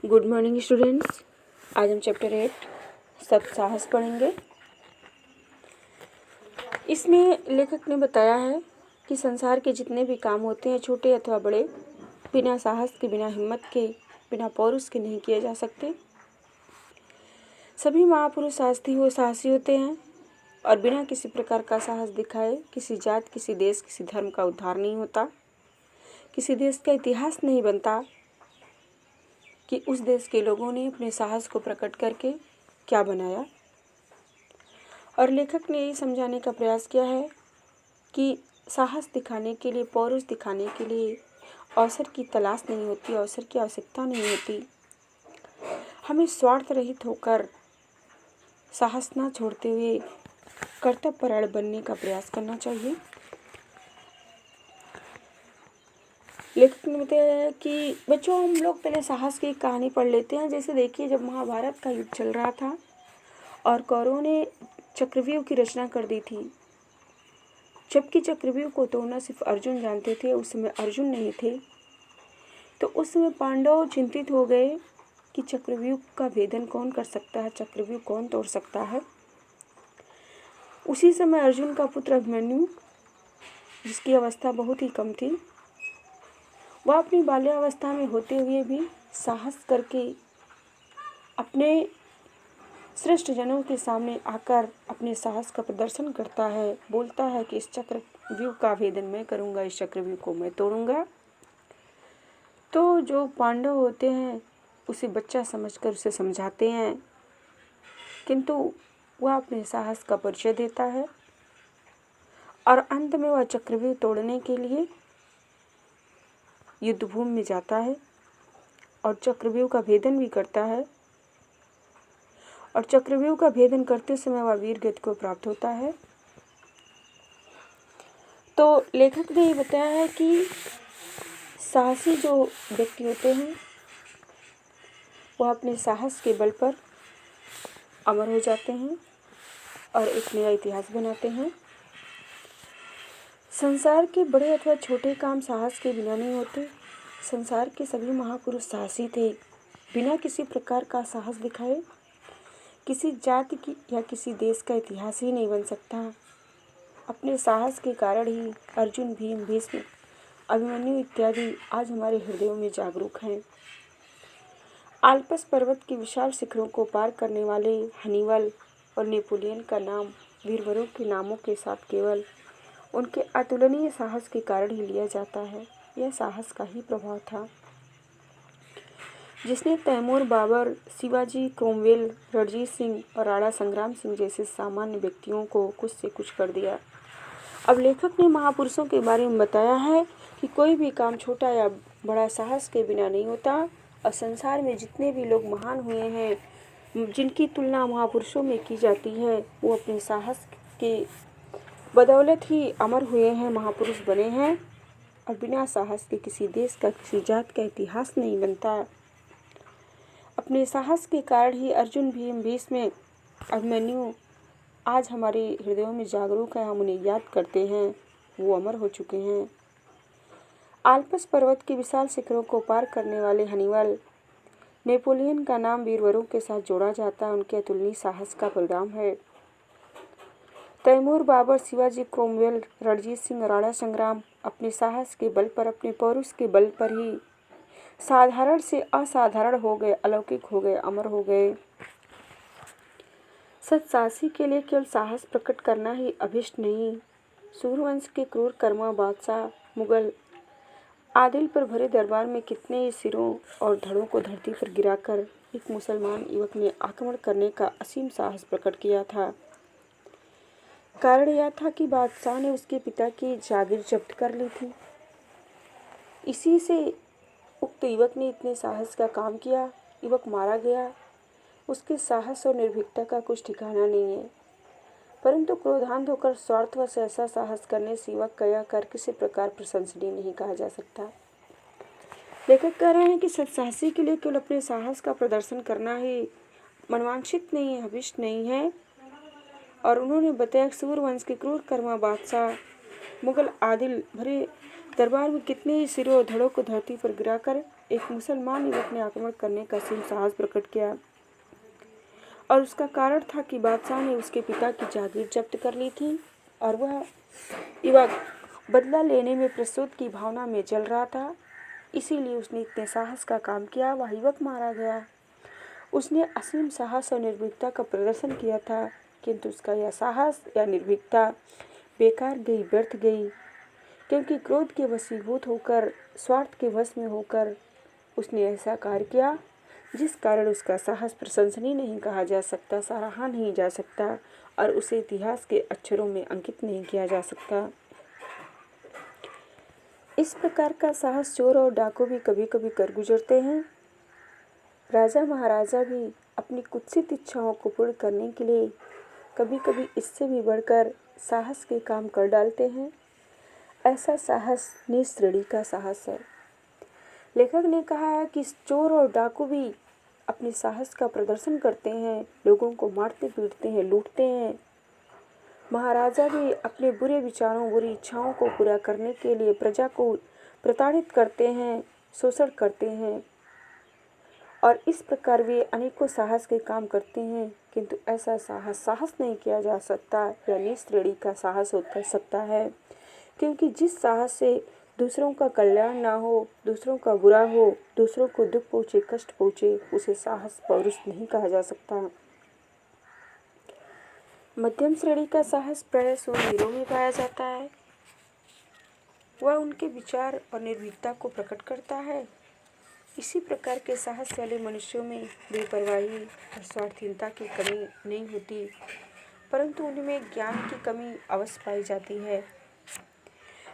Good morning students. आज हम chapter 8 सत्साहस पढ़ेंगे। इसमें लेखक ने बताया है कि संसार के जितने भी काम होते हैं, छोटे अथवा बड़े, बिना साहस के, बिना हिम्मत के, बिना पौरुष के नहीं किए जा सकते। सभी महापुरुष साहसी होते हैं और बिना किसी प्रकार का साहस दिखाए किसी जात, किसी देश, किसी धर्म का उद्धार नहीं होता। किसी देश का इतिहास नहीं बनता कि उस देश के लोगों ने अपने साहस को प्रकट करके क्या बनाया। और लेखक ने ये समझाने का प्रयास किया है कि साहस दिखाने के लिए, पौरुष दिखाने के लिए अवसर की तलाश नहीं होती, अवसर की आवश्यकता नहीं होती। हमें स्वार्थ रहित होकर, साहस ना छोड़ते हुए कर्तव्यपरायण बनने का प्रयास करना चाहिए। लेखक ने बताया कि बच्चों, हम लोग पहले साहस की कहानी पढ़ लेते हैं। जैसे देखिए, जब महाभारत का युद्ध चल रहा था और कौरवों ने चक्रव्यूह की रचना कर दी थी, जबकि चक्रव्यूह को तोड़ना सिर्फ अर्जुन जानते थे। उस समय अर्जुन नहीं थे, तो उस समय पांडव चिंतित हो गए कि चक्रव्यूह का भेदन कौन कर सकता है, चक्रव्यूह कौन तोड़ सकता है। उसी समय अर्जुन का पुत्र अभिमन्यु, जिसकी अवस्था बहुत ही कम थी, वह अपनी बाल्यावस्था में होते हुए भी साहस करके अपने श्रेष्ठ जनों के सामने आकर अपने साहस का प्रदर्शन करता है। बोलता है कि इस चक्रव्यूह का भेदन मैं करूंगा, इस चक्रव्यूह को मैं तोड़ूंगा। तो जो पांडव होते हैं उसे बच्चा समझकर उसे समझाते हैं, किंतु वह अपने साहस का परिचय देता है और अंत में वह चक्रव्यूह तोड़ने के लिए युद्धभूमि में जाता है और चक्रव्यूह का भेदन भी करता है। और चक्रव्यूह का भेदन करते समय वह वीर गति को प्राप्त होता है। तो लेखक ने ये बताया है कि साहसी जो व्यक्ति होते हैं वह अपने साहस के बल पर अमर हो जाते हैं और एक नया इतिहास बनाते हैं। संसार के बड़े अथवा छोटे काम साहस के बिना नहीं होते। संसार के सभी महापुरुष साहसी थे। बिना किसी प्रकार का साहस दिखाए किसी जाति की या किसी देश का इतिहास ही नहीं बन सकता। अपने साहस के कारण ही अर्जुन, भीम, भीष्म, अभिमन्यु इत्यादि आज हमारे हृदयों में जागरूक हैं। आल्पस पर्वत के विशाल शिखरों को पार करने वाले हनीवल और नेपोलियन का नाम वीरवरों के नामों के साथ केवल उनके अतुलनीय साहस के कारण ही लिया जाता है। यह साहस का ही प्रभाव था जिसने तैमूर, बाबर, शिवाजी, क्रोमवेल, रणजीत सिंह और राणा संग्राम सिंह जैसे सामान्य व्यक्तियों को कुछ से कुछ कर दिया। अब लेखक ने महापुरुषों के बारे में बताया है कि कोई भी काम छोटा या बड़ा साहस के बिना नहीं होता। और संसार में जितने भी लोग महान हुए हैं, जिनकी तुलना महापुरुषों में की जाती है, वो अपने साहस के बदौलत ही अमर हुए हैं, महापुरुष बने हैं। और बिना साहस के किसी देश का, किसी जात का इतिहास नहीं बनता। अपने साहस के कारण ही अर्जुन, भीम, भीष्म, अभिमन्यु आज हमारे हृदयों में जागरूक है। हम उन्हें याद करते हैं, वो अमर हो चुके हैं। आल्पस पर्वत के विशाल शिखरों को पार करने वाले हनीवल, नेपोलियन का नाम वीरवरों के साथ जोड़ा जाता है, उनके अतुलनीय साहस का परिणाम है। तैमूर, बाबर, शिवाजी, क्रोमवेल, रणजीत सिंह, राणा संग्राम अपने साहस के बल पर, अपने पौरुष के बल पर ही साधारण से असाधारण हो गए, अलौकिक हो गए, अमर हो गए। सत्साहसी के लिए केवल साहस प्रकट करना ही अभिष्ट नहीं। सूर्यवंश के क्रूर कर्मा बादशाह मुगल आदिल पर भरे दरबार में कितने ही सिरों और धड़ों को धरती पर गिराकर एक मुसलमान युवक ने आक्रमण करने का असीम साहस प्रकट किया था। कारण यह था कि बादशाह ने उसके पिता की जागीर जब्त कर ली थी। इसी से उक्त युवक ने इतने साहस का काम किया। युवक मारा गया। उसके साहस और निर्भीकता का कुछ ठिकाना नहीं है, परंतु क्रोधांत होकर स्वार्थवश ऐसा साहस करने से युवक का यह कर किसी प्रकार प्रशंसनीय नहीं कहा जा सकता। लेखक कह रहे हैं कि सत्साहसी के लिए केवल अपने साहस का प्रदर्शन करना ही मनवांछित नहीं है, अभिष्ट नहीं है। और उन्होंने बताया कि सूर्यवंश के क्रूर कर्मा बादशाह मुगल आदिल भरे दरबार में कितने ही सिरों और धड़ों को धरती पर गिराकर एक मुसलमान युवक ने आक्रमण करने का असीम साहस प्रकट किया और उसका कारण था कि बादशाह ने उसके पिता की जागीर जब्त कर ली थी और वह युवक बदला लेने में प्रस्तुत की भावना में जल रहा था। इसीलिए उसने इतने साहस का काम किया। वह युवक मारा गया। उसने असीम साहस और निर्भीकता का प्रदर्शन किया था, किंतु उसका यह साहस या निर्भीकता बेकार गई, व्यर्थ गई, क्योंकि क्रोध के वशीभूत होकर, स्वार्थ के वश में होकर उसने ऐसा कार्य किया जिस कारण उसका साहस प्रशंसनीय नहीं कहा जा सकता, सराहा नहीं जा सकता और उसे इतिहास के अक्षरों में अंकित नहीं किया जा सकता। इस प्रकार का साहस चोर और डाकू भी कभी कभी कर गुजरते हैं। राजा महाराजा भी अपनी कुत्सित इच्छाओं को पूर्ण करने के लिए कभी कभी इससे भी बढ़कर साहस के काम कर डालते हैं। ऐसा साहस निःश्रेणी का साहस है। लेखक ने कहा है कि चोर और डाकू भी अपने साहस का प्रदर्शन करते हैं, लोगों को मारते पीटते हैं, लूटते हैं। महाराजा भी अपने बुरे विचारों, बुरी इच्छाओं को पूरा करने के लिए प्रजा को प्रताड़ित करते हैं, शोषण करते हैं और इस प्रकार वे अनेकों साहस के काम करते हैं, किंतु ऐसा साहस नहीं किया जा सकता। यह निःश्रेणी का साहस हो सकता है, क्योंकि जिस साहस से दूसरों का कल्याण ना हो, दूसरों का बुरा हो, दूसरों को दुख पहुँचे, कष्ट पहुँचे, उसे साहस पौरुष नहीं कहा जा सकता। मध्यम श्रेणी का साहस प्रायः शूरवीरों में पाया जाता है। वह उनके विचार और निर्भीकता को प्रकट करता है। इसी प्रकार के साहस वाले मनुष्यों में बेपरवाही और स्वार्थहीनता की कमी नहीं होती, परंतु उनमें ज्ञान की कमी अवश्य पाई जाती है।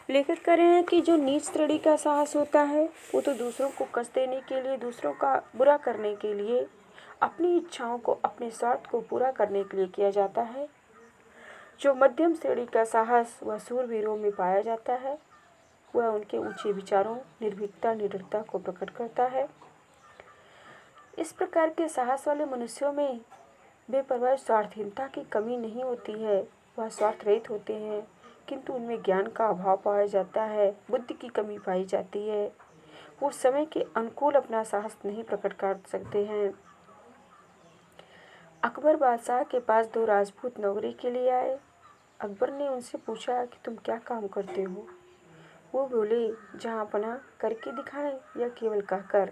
लेखक कह रहे हैं कि जो नीच श्रेणी का साहस होता है वो तो दूसरों को कष्ट देने के लिए, दूसरों का बुरा करने के लिए, अपनी इच्छाओं को, अपने स्वार्थ को पूरा करने के लिए किया जाता है। जो मध्यम श्रेणी का साहस वह शूरवीरों में पाया जाता है। वह उनके ऊंचे विचारों, निर्भीकता, निडरता को प्रकट करता है। इस प्रकार के साहस वाले मनुष्यों में बेपरवाह स्वार्थहीनता की कमी नहीं होती है। वह स्वार्थ रहित होते हैं, किंतु उनमें ज्ञान का अभाव पाया जाता है, बुद्धि की कमी पाई जाती है। वो समय के अनुकूल अपना साहस नहीं प्रकट कर सकते हैं। अकबर बादशाह के पास 2 राजपूत नौकरी के लिए आए। अकबर ने उनसे पूछा कि तुम क्या काम करते हो? वो बोले, जहाँ अपना करके दिखाएं या केवल कहकर।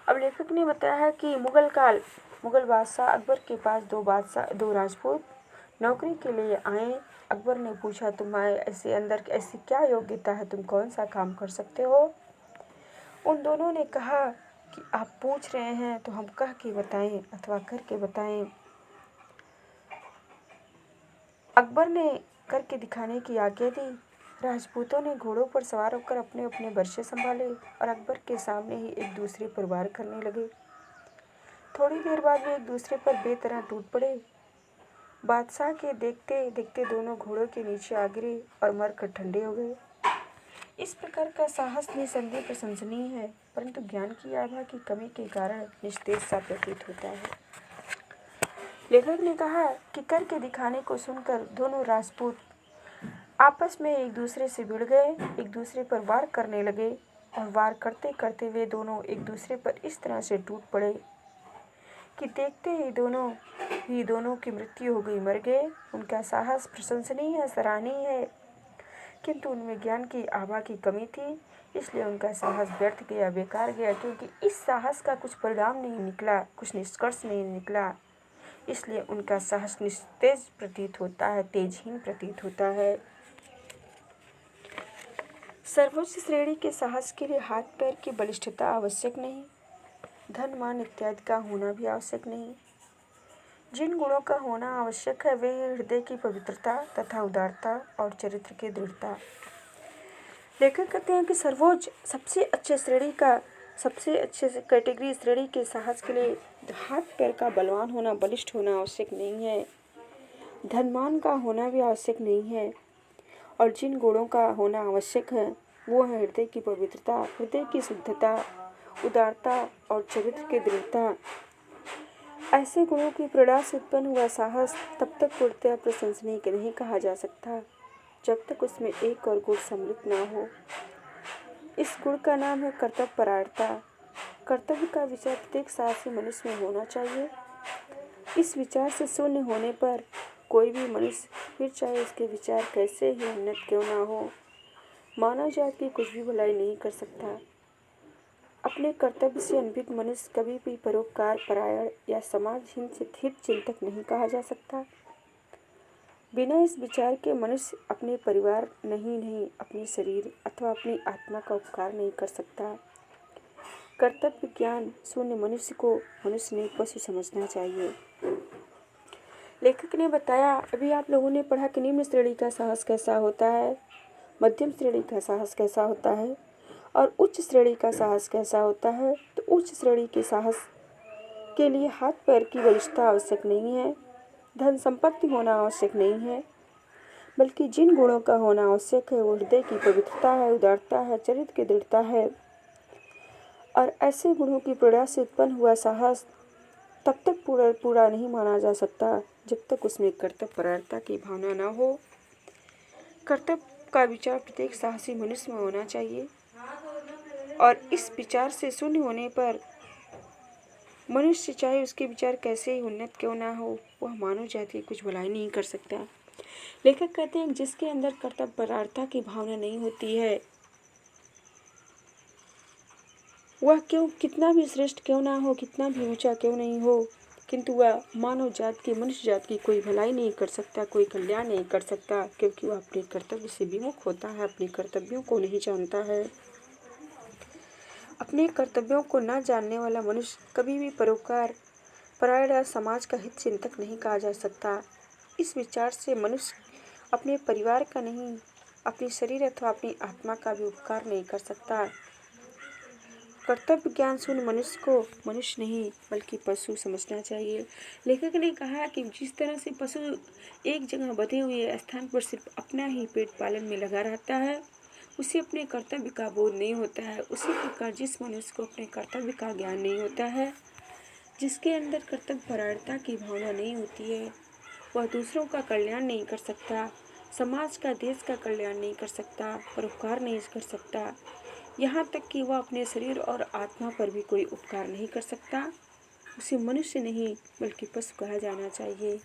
अब लेखक ने बताया कि मुगल बादशाह अकबर के पास 2 राजपूत नौकरी के लिए आए। अकबर ने पूछा, तुम्हारे ऐसी क्या योग्यता है, तुम कौन सा काम कर सकते हो? उन दोनों ने कहा कि आप पूछ रहे हैं तो हम कह के बताएं अथवा करके बताएं। अकबर ने करके दिखाने की आज्ञा दी। राजपूतों ने घोड़ों पर सवार होकर अपने अपने बर्छे संभाले और अकबर के सामने ही एक दूसरे पर वार करने लगे। थोड़ी देर बाद वे एक दूसरे पर बेतरह टूट पड़े। बादशाह के देखते देखते दोनों घोड़ों के नीचे आ गिरे और मरकर ठंडे हो गए। इस प्रकार का साहस निसंदेह प्रशंसनीय है, परंतु ज्ञान की आभा की कमी के कारण निस्तेज सा प्रतीत होता है। लेखक ने कहा कि करके दिखाने को सुनकर दोनों राजपूत आपस में एक दूसरे से भिड़ गए, एक दूसरे पर वार करने लगे और वार करते करते वे दोनों एक दूसरे पर इस तरह से टूट पड़े कि देखते ही दोनों की मृत्यु हो गई, मर गए। उनका साहस प्रशंसनीय है, सराहनीय है, किंतु उनमें ज्ञान की आभा की कमी थी, इसलिए उनका साहस व्यर्थ गया, बेकार गया, क्योंकि इस साहस का कुछ परिणाम नहीं निकला, कुछ निष्कर्ष नहीं निकला। इसलिए उनका साहस निस्तेज प्रतीत होता है, तेजहीन प्रतीत होता है। सर्वोच्च श्रेणी के साहस के लिए हाथ पैर की बलिष्ठता आवश्यक नहीं, धन मान इत्यादि का होना भी आवश्यक नहीं। जिन गुणों का होना आवश्यक है वे है हृदय की पवित्रता तथा उदारता और चरित्र की दृढ़ता। लेखक कहते हैं कि सर्वोच्च सबसे अच्छे कैटेगरी श्रेणी के साहस के लिए हाथ पैर का बलवान होना, बलिष्ठ होना आवश्यक नहीं है, धनमान का होना भी आवश्यक नहीं है, और जिन गुणों का होना आवश्यक है वो है हृदय की पवित्रता, हृदय की शुद्धता, उदारता और चरित्र की दृढ़ता। ऐसे गुणों की प्रेरणा से उत्पन्न हुआ साहस तब तक पूर्णतः प्रशंसनीय नहीं कहा जा सकता जब तक उसमें एक और गुण सम्मिलित ना हो। इस गुण का नाम है कर्तव्यपरायणता। कर्तव्य का विचार प्रत्येक साहसी मनुष्य में होना चाहिए। इस विचार से शून्य होने पर कोई भी मनुष्य, फिर चाहे उसके विचार कैसे ही उन्नत क्यों ना हो, मानव जाति की कुछ भी भलाई नहीं कर सकता। अपने कर्तव्य से अनभिज्ञ मनुष्य कभी भी परोपकार परायण या समाज हित चिंतक नहीं कहा जा सकता। बिना इस विचार के मनुष्य अपने परिवार नहीं अपने शरीर अथवा अपनी आत्मा का उपकार नहीं कर सकता। कर्तव्य ज्ञान शून्य मनुष्य को मनुष्य नहीं पशु समझना चाहिए। लेखक ने बताया, अभी आप लोगों ने पढ़ा कि निम्न श्रेणी का साहस कैसा होता है, मध्यम श्रेणी का साहस कैसा होता है और उच्च श्रेणी का साहस कैसा होता है। तो उच्च श्रेणी के साहस के लिए हाथ पैर की बलिष्ठता आवश्यक नहीं है, धन संपत्ति होना आवश्यक नहीं है, बल्कि जिन गुणों का होना आवश्यक है वो हृदय की पवित्रता है, उदारता है, चरित्र की दृढ़ता है। और ऐसे गुणों की प्रेरणा से उत्पन्न हुआ साहस तब तक पूरा नहीं माना जा सकता जब तक उसमें कर्तव्यपरायणता की भावना न हो। कर्तव्य का विचार प्रत्येक साहसी मनुष्य में होना चाहिए और इस विचार से शून्य होने पर मनुष्य, चाहे उसके विचार कैसे ही उन्नत क्यों ना हो, वह मानव जाति की कुछ भलाई नहीं कर सकता। लेखक कहते हैं, जिसके अंदर कर्तव्यपरायणता की भावना नहीं होती है, वह कितना भी श्रेष्ठ क्यों ना हो, कितना भी ऊंचा क्यों नहीं हो, किंतु वह मानव जाति की, मनुष्य जाति की कोई भलाई नहीं कर सकता, कोई कल्याण नहीं कर सकता, क्योंकि वह अपने कर्तव्य से विमुख होता है, अपने कर्तव्यों को नहीं जानता है। अपने कर्तव्यों को न जानने वाला मनुष्य कभी भी परोपकार परायण या समाज का हित चिंतक नहीं कहा जा सकता। इस विचार से मनुष्य अपने परिवार का नहीं, अपने शरीर अथवा अपनी आत्मा का भी उपकार नहीं कर सकता। कर्तव्य ज्ञान शून्य मनुष्य को मनुष्य नहीं बल्कि पशु समझना चाहिए। लेखक ने कहा कि जिस तरह से पशु एक जगह बंधे हुए स्थान पर सिर्फ अपना ही पेट पालन में लगा रहता है, उसे अपने कर्तव्य का बोध नहीं होता है। उसी प्रकार जिस मनुष्य को अपने कर्तव्य का ज्ञान नहीं होता है, जिसके अंदर कर्तव्यपरायणता की भावना नहीं होती है, वह दूसरों का कल्याण नहीं कर सकता, समाज का, देश का कल्याण नहीं कर सकता, परोपकार नहीं कर सकता, यहाँ तक कि वह अपने शरीर और आत्मा पर भी कोई उपकार नहीं कर सकता। उसे मनुष्य नहीं बल्कि पशु कहा जाना चाहिए।